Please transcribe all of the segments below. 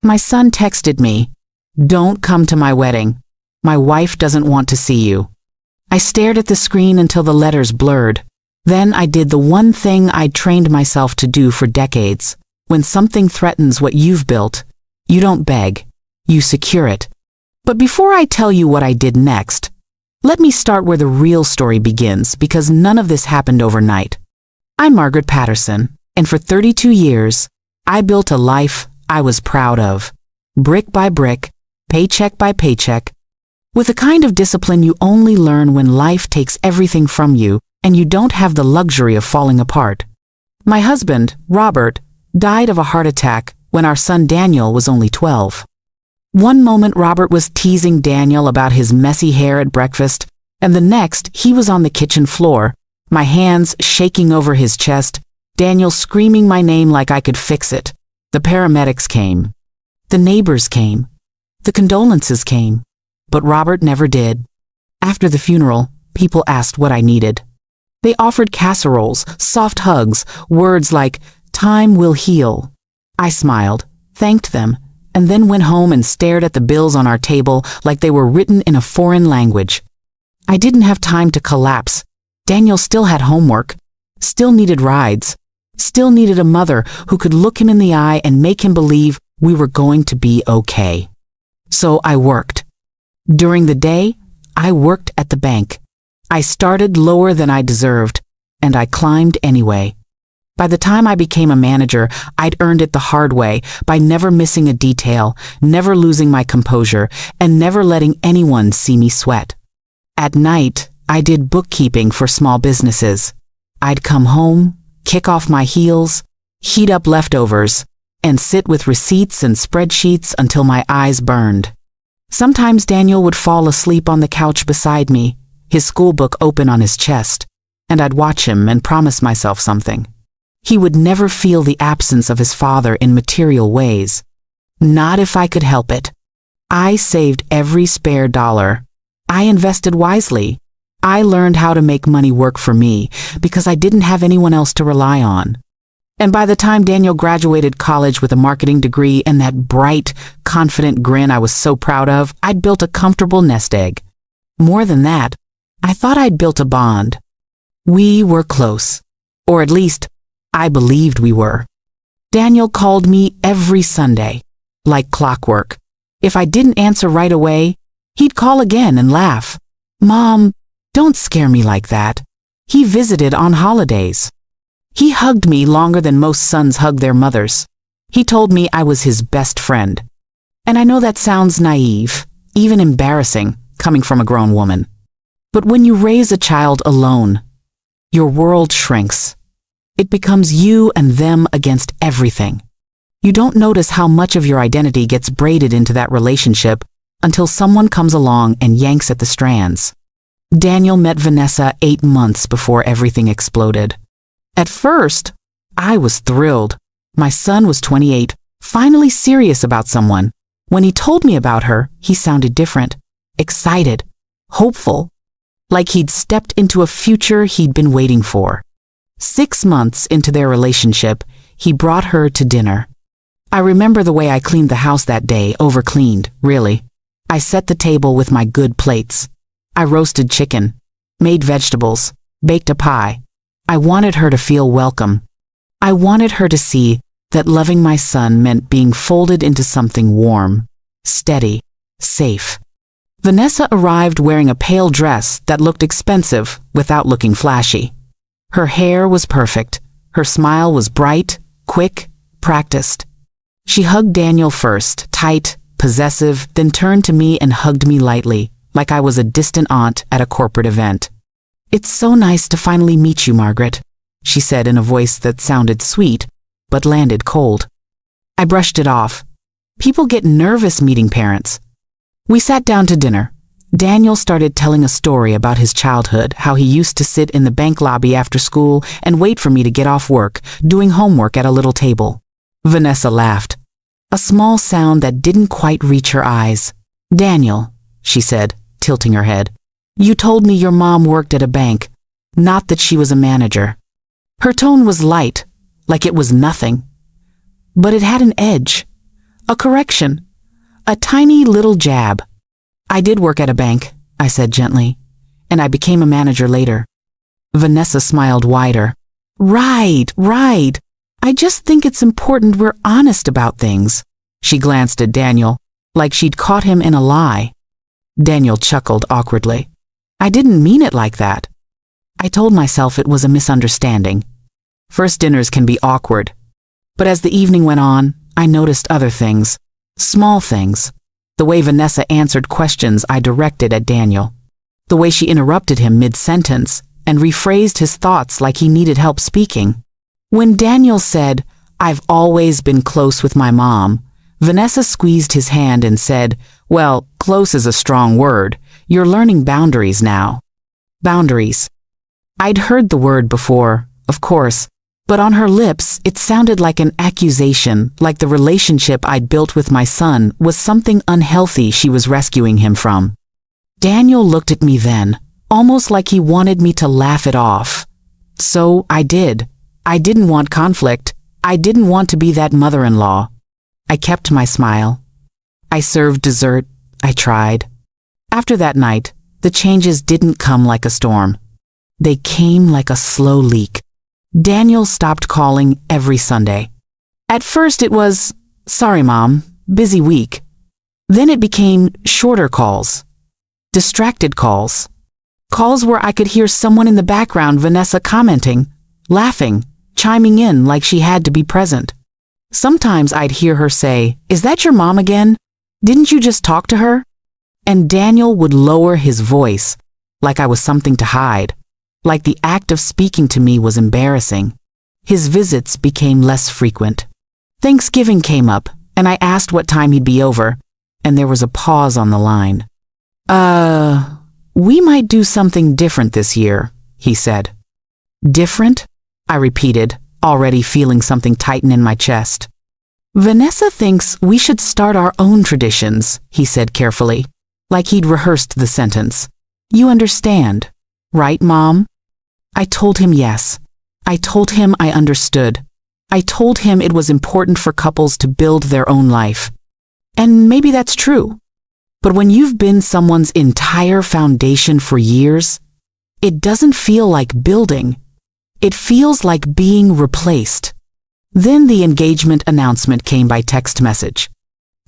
My son texted me, "Don't come to my wedding. My wife doesn't want to see you." I stared at the screen until the letters blurred. Then I did the one thing I'd trained myself to do for decades. When something threatens what you've built, you don't beg, you secure it. But before I tell you what I did next, let me start where the real story begins, because none of this happened overnight. I'm Margaret Patterson, and for 32 years, I built a life I was proud of. Brick by brick, paycheck by paycheck, with a kind of discipline you only learn when life takes everything from you and you don't have the luxury of falling apart. My husband, Robert, died of a heart attack when our son Daniel was only 12. One moment Robert was teasing Daniel about his messy hair at breakfast, and the next he was on the kitchen floor, my hands shaking over his chest, Daniel screaming my name like I could fix it. The paramedics came. The neighbors came. The condolences came. But Robert never did. After the funeral, people asked what I needed. They offered casseroles, soft hugs, words like, "Time will heal." I smiled, thanked them, and then went home and stared at the bills on our table like they were written in a foreign language. I didn't have time to collapse. Daniel still had homework, still needed rides, still needed a mother who could look him in the eye and make him believe we were going to be okay. So I worked. During the day, I worked at the bank. I started lower than I deserved, and I climbed anyway. By the time I became a manager, I'd earned it the hard way by never missing a detail, never losing my composure, and never letting anyone see me sweat. At night, I did bookkeeping for small businesses. I'd come home, kick off my heels, heat up leftovers, and sit with receipts and spreadsheets until my eyes burned. Sometimes Daniel would fall asleep on the couch beside me, his school book open on his chest, and I'd watch him and promise myself something. He would never feel the absence of his father in material ways. Not if I could help it. I saved every spare dollar. I invested wisely. I learned how to make money work for me because I didn't have anyone else to rely on. And by the time Daniel graduated college with a marketing degree and that bright, confident grin I was so proud of, I'd built a comfortable nest egg. More than that, I thought I'd built a bond. We were close. Or at least, I believed we were. Daniel called me every Sunday, like clockwork. If I didn't answer right away, he'd call again and laugh. "Mom, don't scare me like that." He visited on holidays. He hugged me longer than most sons hug their mothers. He told me I was his best friend. And I know that sounds naive, even embarrassing, coming from a grown woman. But when you raise a child alone, your world shrinks. It becomes you and them against everything. You don't notice how much of your identity gets braided into that relationship until someone comes along and yanks at the strands. Daniel met Vanessa 8 months before everything exploded. At first, I was thrilled. My son was 28, finally serious about someone. When he told me about her, he sounded different, excited, hopeful, like he'd stepped into a future he'd been waiting for. 6 months into their relationship, he brought her to dinner. I remember the way I cleaned the house that day, overcleaned, really. I set the table with my good plates. I roasted chicken, made vegetables, baked a pie. I wanted her to feel welcome. I wanted her to see that loving my son meant being folded into something warm, steady, safe. Vanessa arrived wearing a pale dress that looked expensive without looking flashy. Her hair was perfect. Her smile was bright, quick, practiced. She hugged Daniel first, tight, possessive, then turned to me and hugged me lightly, like I was a distant aunt at a corporate event. "It's so nice to finally meet you, Margaret," she said in a voice that sounded sweet, but landed cold. I brushed it off. People get nervous meeting parents. We sat down to dinner. Daniel started telling a story about his childhood, how he used to sit in the bank lobby after school and wait for me to get off work, doing homework at a little table. Vanessa laughed, a small sound that didn't quite reach her eyes. "Daniel," she said, tilting her head, "you told me your mom worked at a bank, not that she was a manager." Her tone was light, like it was nothing. But it had an edge, A correction. A tiny little jab. I did work at a bank, I said gently, and I became a manager later. Vanessa smiled wider. Right. I just think it's important we're honest about things. She glanced at Daniel, like she'd caught him in a lie. Daniel chuckled awkwardly. I didn't mean it like that. I told myself it was a misunderstanding. First dinners can be awkward. But as the evening went on, I noticed other things. Small things. The way Vanessa answered questions I directed at Daniel. The way she interrupted him mid-sentence and rephrased his thoughts like he needed help speaking. When Daniel said, "I've always been close with my mom," Vanessa squeezed his hand and said, "Well, close is a strong word. You're learning boundaries now." Boundaries. I'd heard the word before, of course, but on her lips it sounded like an accusation, like the relationship I'd built with my son was something unhealthy she was rescuing him from. Daniel looked at me then, almost like he wanted me to laugh it off. So I did. I didn't want conflict. I didn't want to be that mother-in-law. I kept my smile. I served dessert. I tried. After that night, the changes didn't come like a storm. They came like a slow leak. Daniel stopped calling every Sunday. At first it was, "Sorry, Mom, busy week." Then it became shorter calls. Distracted calls. Calls where I could hear someone in the background, Vanessa commenting, laughing, chiming in like she had to be present. Sometimes I'd hear her say, "Is that your mom again? Didn't you just talk to her?" And Daniel would lower his voice, like I was something to hide, like the act of speaking to me was embarrassing. His visits became less frequent. Thanksgiving came up, and I asked what time he'd be over, and there was a pause on the line. We might do something different this year," he said. Different? I repeated, already feeling something tighten in my chest. "Vanessa thinks we should start our own traditions," he said carefully, like he'd rehearsed the sentence. "You understand, right, Mom?" I told him yes. I told him I understood. I told him it was important for couples to build their own life. And maybe that's true. But when you've been someone's entire foundation for years, it doesn't feel like building. It feels like being replaced. Then the engagement announcement came by text message.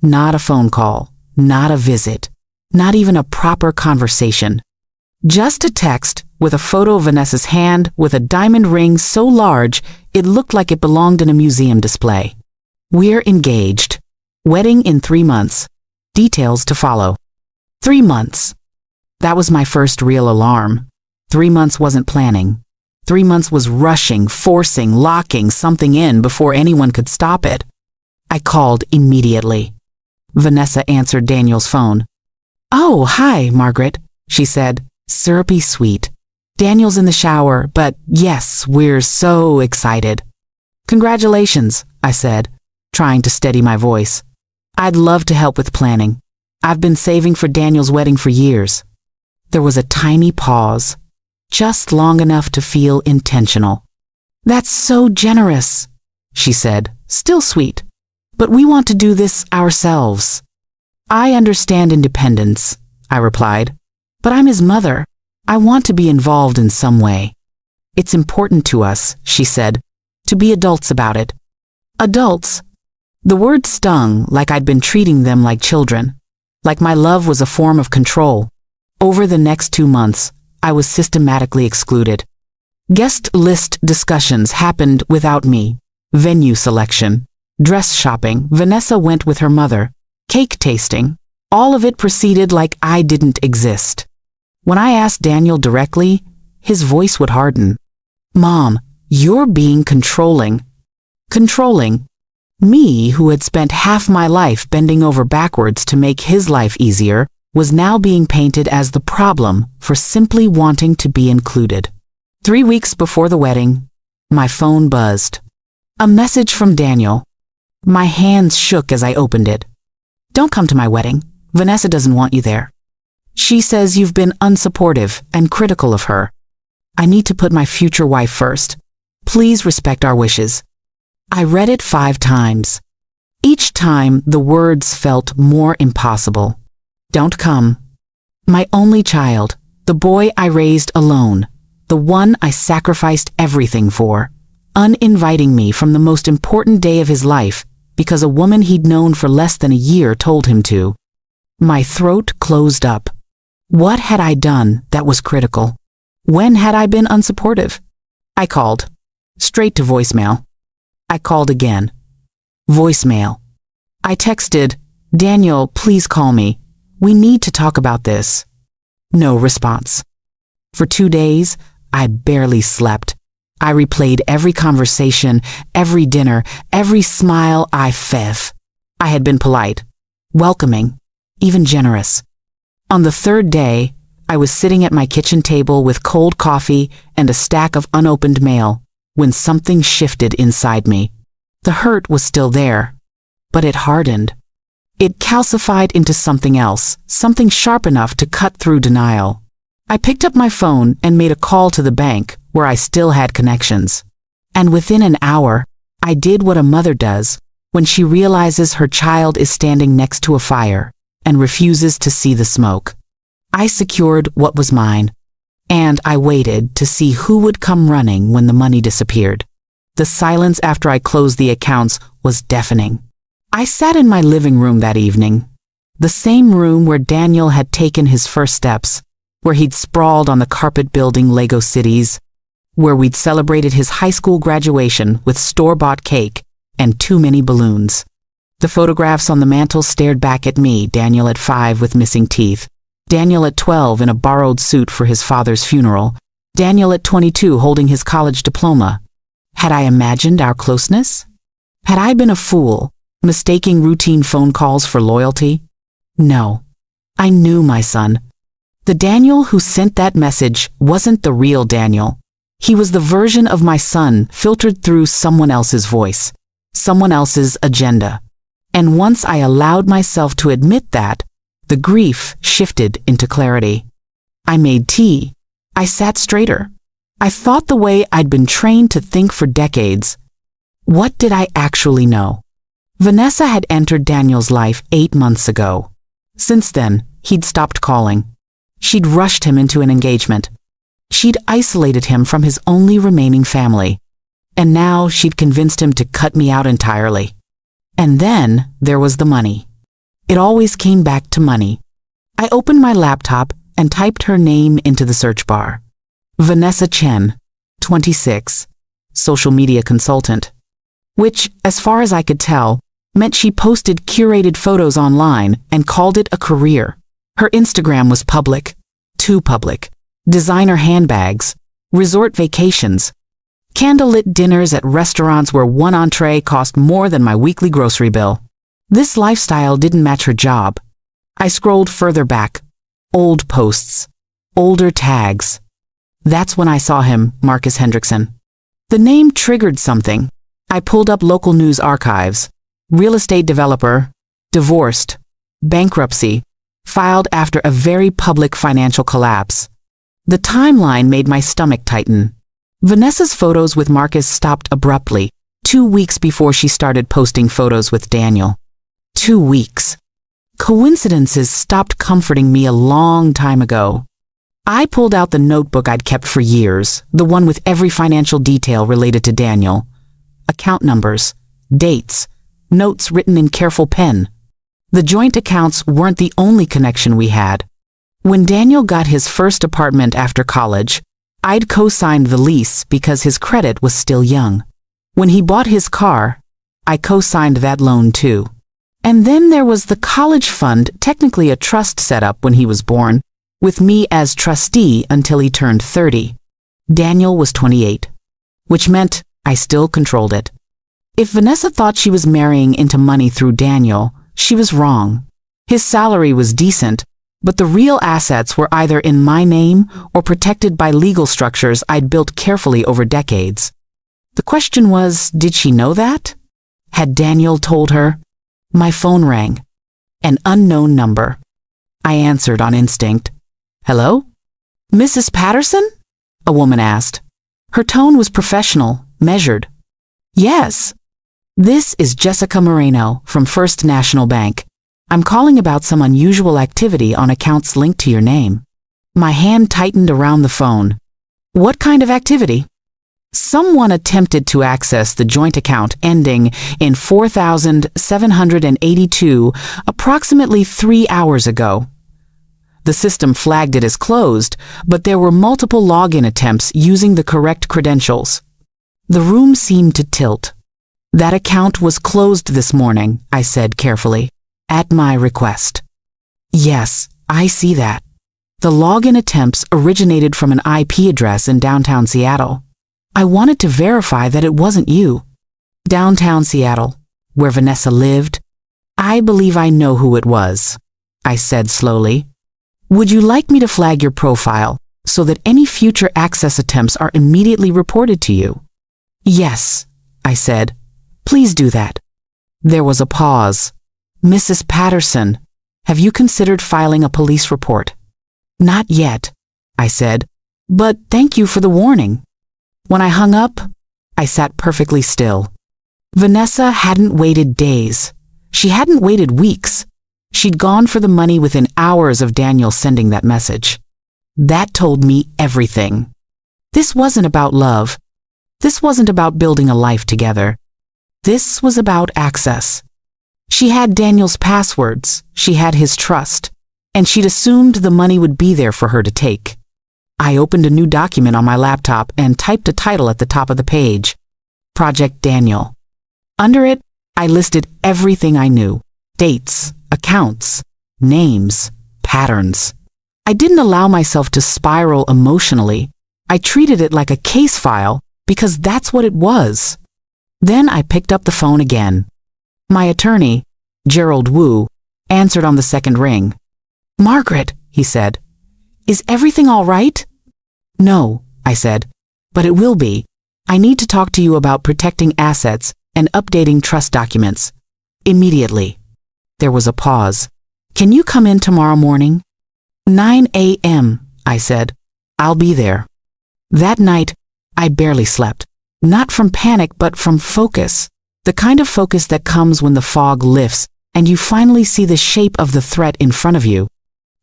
Not a phone call, not a visit, not even a proper conversation. Just a text with a photo of Vanessa's hand with a diamond ring so large it looked like it belonged in a museum display. "We're engaged. Wedding in 3 months. Details to follow." 3 months. That was my first real alarm. 3 months wasn't planning. 3 months was rushing, forcing, locking something in before anyone could stop it. I called immediately. Vanessa answered Daniel's phone. "Oh, hi, Margaret," she said, syrupy sweet. "Daniel's in the shower, but yes, we're so excited." "Congratulations," I said, trying to steady my voice. "I'd love to help with planning. I've been saving for Daniel's wedding for years." There was a tiny pause, just long enough to feel intentional. "That's so generous," she said, still sweet. "But we want to do this ourselves." "I understand independence," I replied, "but I'm his mother. I want to be involved in some way." "It's important to us," she said, "to be adults about it." Adults. The word stung like I'd been treating them like children, like my love was a form of control. Over the next 2 months, I was systematically excluded. Guest list discussions happened without me. Venue selection, dress shopping, Vanessa went with her mother, cake tasting, all of it proceeded like I didn't exist. When I asked Daniel directly, his voice would harden. "Mom, you're being controlling." Controlling. Me, who had spent half my life bending over backwards to make his life easier, was now being painted as the problem for simply wanting to be included. 3 weeks before the wedding, my phone buzzed. A message from Daniel. My hands shook as I opened it. "Don't come to my wedding. Vanessa doesn't want you there. She says you've been unsupportive and critical of her. I need to put my future wife first. Please respect our wishes." I read it 5 times. Each time, the words felt more impossible. Don't come. My only child, the boy I raised alone, the one I sacrificed everything for, uninviting me from the most important day of his life because a woman he'd known for less than a year told him to. My throat closed up. What had I done that was critical? When had I been unsupportive? I called. Straight to voicemail. I called again. Voicemail. I texted, "Daniel, please call me. We need to talk about this." No response. For 2 days, I barely slept. I replayed every conversation, every dinner, every smile I fef. I had been polite, welcoming, even generous. On the 3rd day, I was sitting at my kitchen table with cold coffee and a stack of unopened mail when something shifted inside me. The hurt was still there, but it hardened. It calcified into something else, something sharp enough to cut through denial. I picked up my phone and made a call to the bank where I still had connections. And within an hour, I did what a mother does when she realizes her child is standing next to a fire and refuses to see the smoke. I secured what was mine, and I waited to see who would come running when the money disappeared. The silence after I closed the accounts was deafening. I sat in my living room that evening, the same room where Daniel had taken his first steps, where he'd sprawled on the carpet building Lego cities, where we'd celebrated his high school graduation with store-bought cake and too many balloons. The photographs on the mantel stared back at me, Daniel at 5 with missing teeth, Daniel at 12 in a borrowed suit for his father's funeral, Daniel at 22 holding his college diploma. Had I imagined our closeness? Had I been a fool, mistaking routine phone calls for loyalty? No. I knew my son. The Daniel who sent that message wasn't the real Daniel. He was the version of my son filtered through someone else's voice, someone else's agenda. And once I allowed myself to admit that, the grief shifted into clarity. I made tea. I sat straighter. I thought the way I'd been trained to think for decades. What did I actually know? Vanessa had entered Daniel's life 8 months ago. Since then, he'd stopped calling. She'd rushed him into an engagement. She'd isolated him from his only remaining family. And now she'd convinced him to cut me out entirely. And then there was the money. It always came back to money. I opened my laptop and typed her name into the search bar. Vanessa Chen, 26, social media consultant. Which, as far as I could tell, meant she posted curated photos online and called it a career. Her Instagram was public, too public. Designer handbags, resort vacations, candlelit dinners at restaurants where one entree cost more than my weekly grocery bill. This lifestyle didn't match her job. I scrolled further back. Old posts, older tags. That's when I saw him, Marcus Hendrickson. The name triggered something. I pulled up local news archives. Real estate developer, divorced, bankruptcy, filed after a very public financial collapse. The timeline made my stomach tighten. Vanessa's photos with Marcus stopped abruptly, 2 weeks before she started posting photos with Daniel. 2 weeks. Coincidences stopped comforting me a long time ago. I pulled out the notebook I'd kept for years, the one with every financial detail related to Daniel. Account numbers, dates, notes written in careful pen. The joint accounts weren't the only connection we had. When Daniel got his first apartment after college, I'd co-signed the lease because his credit was still young. When he bought his car, I co-signed that loan too. And then there was the college fund, technically a trust set up when he was born, with me as trustee until he turned 30. Daniel was 28, which meant I still controlled it. If Vanessa thought she was marrying into money through Daniel, she was wrong. His salary was decent, but the real assets were either in my name or protected by legal structures I'd built carefully over decades. The question was, did she know that? Had Daniel told her? My phone rang. An unknown number. I answered on instinct. Hello? Mrs. Patterson? A woman asked. Her tone was professional, measured. Yes. This is Jessica Moreno from First National Bank. I'm calling about some unusual activity on accounts linked to your name. My hand tightened around the phone. What kind of activity? Someone attempted to access the joint account ending in 4782 approximately 3 hours ago. The system flagged it as closed, but there were multiple login attempts using the correct credentials. The room seemed to tilt. That account was closed this morning, I said carefully, at my request. Yes, I see that. The login attempts originated from an IP address in downtown Seattle. I wanted to verify that it wasn't you. Downtown Seattle, where Vanessa lived? I believe I know who it was, I said slowly. Would you like me to flag your profile so that any future access attempts are immediately reported to you? Yes, I said. Please do that. There was a pause. Mrs. Patterson, have you considered filing a police report? Not yet, I said, but thank you for the warning. When I hung up, I sat perfectly still. Vanessa hadn't waited days. She hadn't waited weeks. She'd gone for the money within hours of Daniel sending that message. That told me everything. This wasn't about love. This wasn't about building a life together. This was about access. She had Daniel's passwords, she had his trust, and she'd assumed the money would be there for her to take. I opened a new document on my laptop and typed a title at the top of the page, Project Daniel. Under it, I listed everything I knew, dates, accounts, names, patterns. I didn't allow myself to spiral emotionally. I treated it like a case file because that's what it was. Then I picked up the phone again. My attorney, Gerald Wu, answered on the second ring. Margaret, he said, is everything all right? No, I said, but it will be. I need to talk to you about protecting assets and updating trust documents. Immediately. There was a pause. Can you come in tomorrow morning? 9 a.m., I said. I'll be there. That night, I barely slept. Not from panic, but from focus. The kind of focus that comes when the fog lifts and you finally see the shape of the threat in front of you.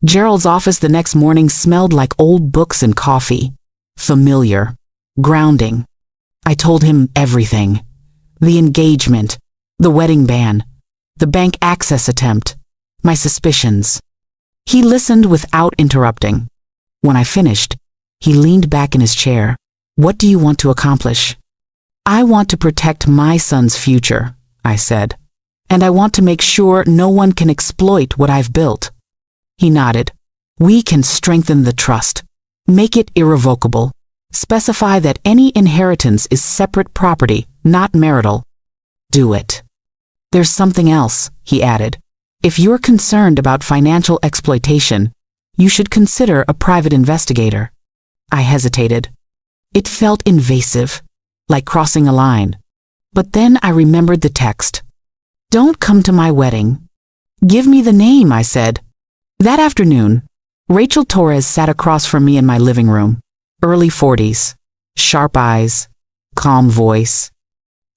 Gerald's office the next morning smelled like old books and coffee. Familiar. Grounding. I told him everything. The engagement. The wedding ban. The bank access attempt. My suspicions. He listened without interrupting. When I finished, he leaned back in his chair. What do you want to accomplish? I want to protect my son's future, I said. And I want to make sure no one can exploit what I've built. He nodded. We can strengthen the trust. Make it irrevocable. Specify that any inheritance is separate property, not marital. Do it. There's something else, he added. If you're concerned about financial exploitation, you should consider a private investigator. I hesitated. It felt invasive, like crossing a line. But then I remembered the text. Don't come to my wedding. Give me the name, I said. That afternoon, Rachel Torres sat across from me in my living room. Early 40s. Sharp eyes. Calm voice.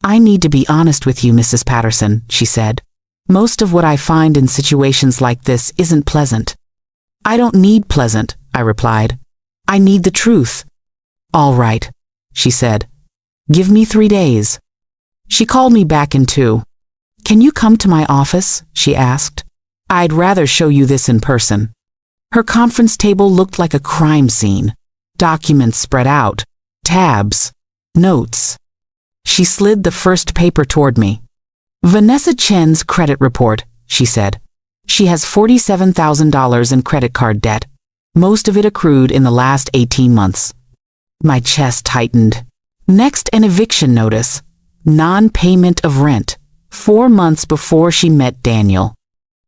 I need to be honest with you, Mrs. Patterson, she said. Most of what I find in situations like this isn't pleasant. I don't need pleasant, I replied. I need the truth. All right, she said. Give me 3 days. She called me back in 2. Can you come to my office? She asked. I'd rather show you this in person. Her conference table looked like a crime scene. Documents spread out. Tabs. Notes. She slid the first paper toward me. Vanessa Chen's credit report, she said. She has $47,000 in credit card debt. Most of it accrued in the last 18 months. My chest tightened. Next, an eviction notice. Non-payment of rent. 4 months before she met Daniel.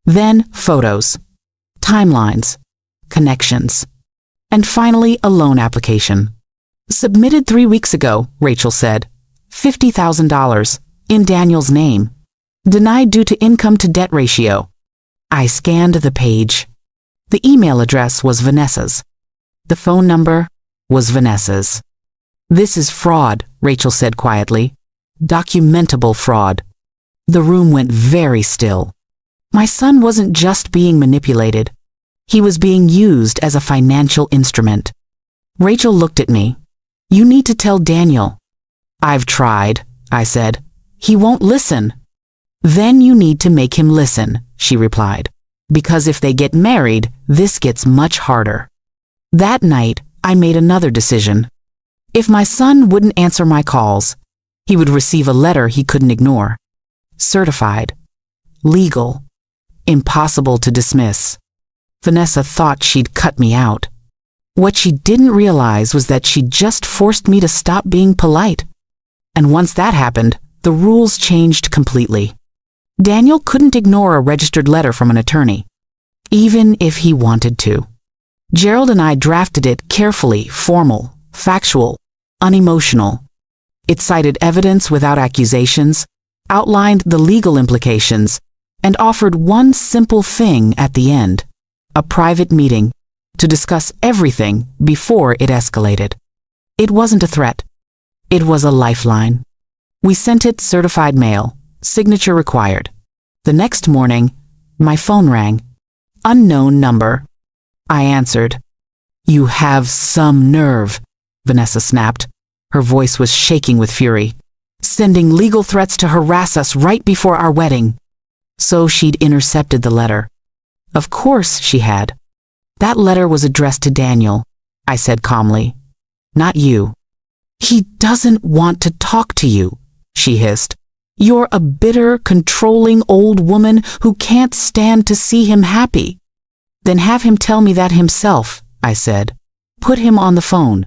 Then photos. Timelines. Connections. And finally, a loan application. Submitted 3 weeks ago, Rachel said. $50,000. In Daniel's name. Denied due to income to debt ratio. I scanned the page. The email address was Vanessa's. The phone number was Vanessa's. This is fraud, Rachel said quietly. Documentable fraud. The room went very still. My son wasn't just being manipulated. He was being used as a financial instrument. Rachel looked at me. "You need to tell Daniel." "I've tried," I said. "He won't listen." "Then you need to make him listen," she replied. "Because if they get married, this gets much harder." That night, I made another decision. If my son wouldn't answer my calls, he would receive a letter he couldn't ignore. Certified. Legal. Impossible to dismiss. Vanessa thought she'd cut me out. What she didn't realize was that she'd just forced me to stop being polite. And once that happened, the rules changed completely. Daniel couldn't ignore a registered letter from an attorney, even if he wanted to. Gerald and I drafted it carefully, formal, factual, unemotional. It cited evidence without accusations, outlined the legal implications, and offered one simple thing at the end: a private meeting to discuss everything before it escalated. It wasn't a threat. It was a lifeline. We sent it certified mail, signature required. The next morning, my phone rang. Unknown number. I answered. "You have some nerve," Vanessa snapped. Her voice was shaking with fury. "Sending legal threats to harass us right before our wedding." So she'd intercepted the letter. Of course she had. "That letter was addressed to Daniel," I said calmly. "Not you." "He doesn't want to talk to you," she hissed. "You're a bitter, controlling old woman who can't stand to see him happy." "Then have him tell me that himself," I said. "Put him on the phone."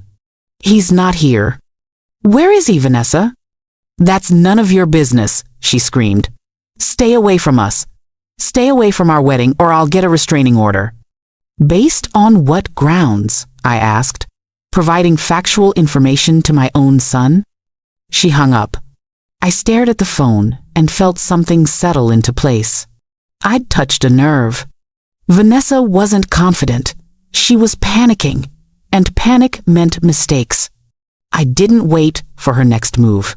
"He's not here." "Where is he, Vanessa?" "That's none of your business," she screamed. "Stay away from us. Stay away from our wedding, or I'll get a restraining order." "Based on what grounds?" I asked, providing factual information to my own son. She hung up. I stared at the phone and felt something settle into place. I'd touched a nerve. Vanessa wasn't confident. She was panicking, and panic meant mistakes. I didn't wait for her next move.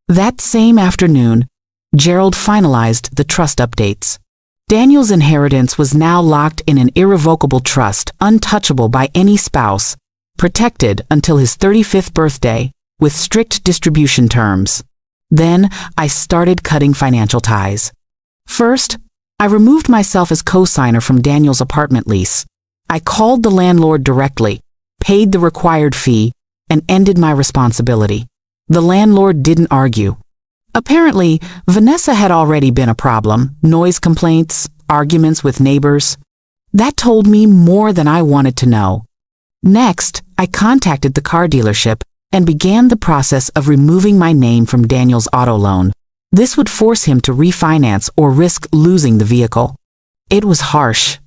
That same afternoon, Gerald finalized the trust updates. Daniel's inheritance was now locked in an irrevocable trust, untouchable by any spouse, protected until his 35th birthday, with strict distribution terms. Then I started cutting financial ties. First, I removed myself as co-signer from Daniel's apartment lease. I called the landlord directly, paid the required fee, and ended my responsibility. The landlord didn't argue. Apparently, Vanessa had already been a problem: noise complaints, arguments with neighbors. That told me more than I wanted to know. Next, I contacted the car dealership and began the process of removing my name from Daniel's auto loan. This would force him to refinance or risk losing the vehicle. It was harsh,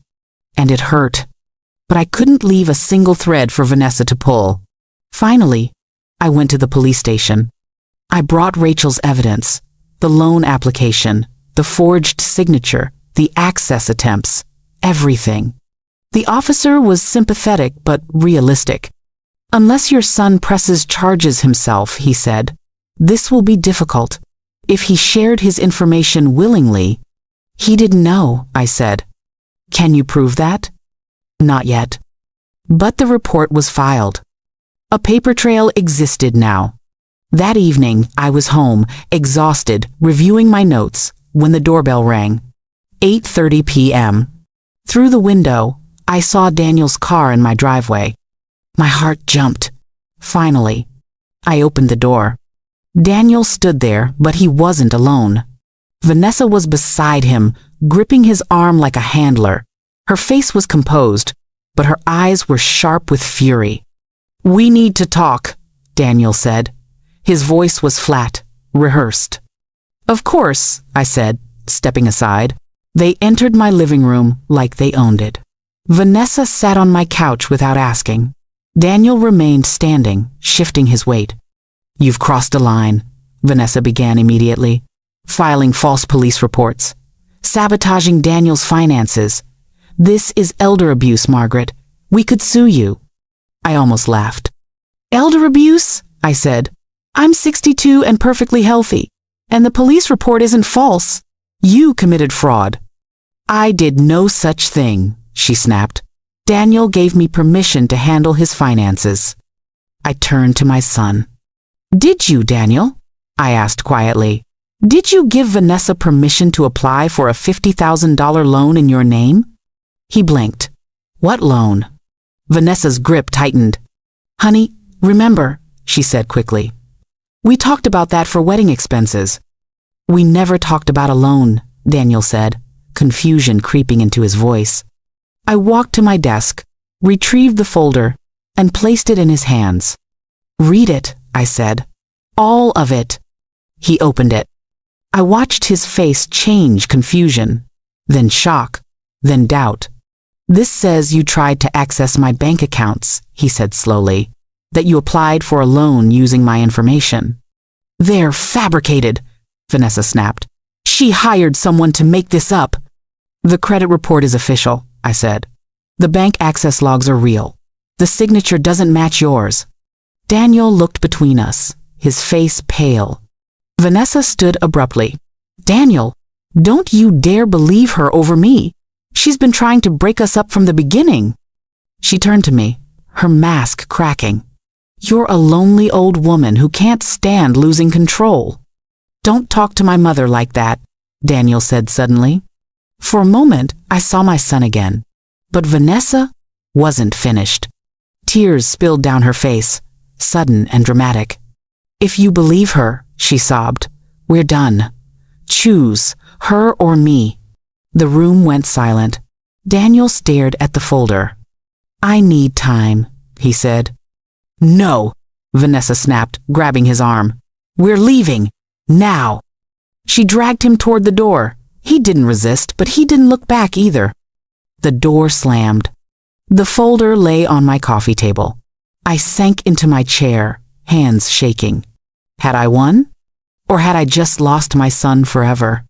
and it hurt, but I couldn't leave a single thread for Vanessa to pull. Finally, I went to the police station. I brought Rachel's evidence: the loan application, the forged signature, the access attempts, everything. The officer was sympathetic but realistic. "Unless your son presses charges himself," he said, "this will be difficult. If he shared his information willingly—" "He didn't know," I said. "Can you prove that?" "Not yet." But the report was filed. A paper trail existed now. That evening, I was home, exhausted, reviewing my notes, when the doorbell rang. 8:30 p.m. Through the window, I saw Daniel's car in my driveway. My heart jumped. Finally, I opened the door. Daniel stood there, but he wasn't alone. Vanessa was beside him, gripping his arm like a handler. Her face was composed, but her eyes were sharp with fury. "We need to talk," Daniel said. His voice was flat, rehearsed. "Of course," I said, stepping aside. They entered my living room like they owned it. Vanessa sat on my couch without asking. Daniel remained standing, shifting his weight. "You've crossed a line," Vanessa began immediately. "Filing false police reports. Sabotaging Daniel's finances. This is elder abuse, Margaret. We could sue you." I almost laughed. "Elder abuse?" I said. "I'm 62 and perfectly healthy. And the police report isn't false. You committed fraud. I did no such thing, she snapped. Daniel gave me permission to handle his finances. I turned to my son. Did you, Daniel? I asked quietly. Did you give Vanessa permission to apply for a $50,000 loan in your name? He blinked. What loan? Vanessa's grip tightened. Honey, remember, she said quickly. We talked about that for wedding expenses. We never talked about a loan, Daniel said, confusion creeping into his voice. I walked to my desk, retrieved the folder, and placed it in his hands. Read it, I said. All of it. He opened it. I watched his face change confusion, then shock, then doubt. This says you tried to access my bank accounts, he said slowly, that you applied for a loan using my information. They're fabricated, Vanessa snapped. She hired someone to make this up. The credit report is official, I said. The bank access logs are real. The signature doesn't match yours. Daniel looked between us, his face pale. Vanessa stood abruptly. Daniel, don't you dare believe her over me. She's been trying to break us up from the beginning. She turned to me, her mask cracking. You're a lonely old woman who can't stand losing control. Don't talk to my mother like that, Daniel said suddenly. For a moment, I saw my son again. But Vanessa wasn't finished. Tears spilled down her face, sudden and dramatic. If you believe her, she sobbed, we're done. Choose, her or me. The room went silent. Daniel stared at the folder. I need time, he said. No, Vanessa snapped, grabbing his arm. We're leaving, now. She dragged him toward the door. He didn't resist, but he didn't look back either. The door slammed. The folder lay on my coffee table. I sank into my chair, hands shaking. Had I won? Or had I just lost my son forever?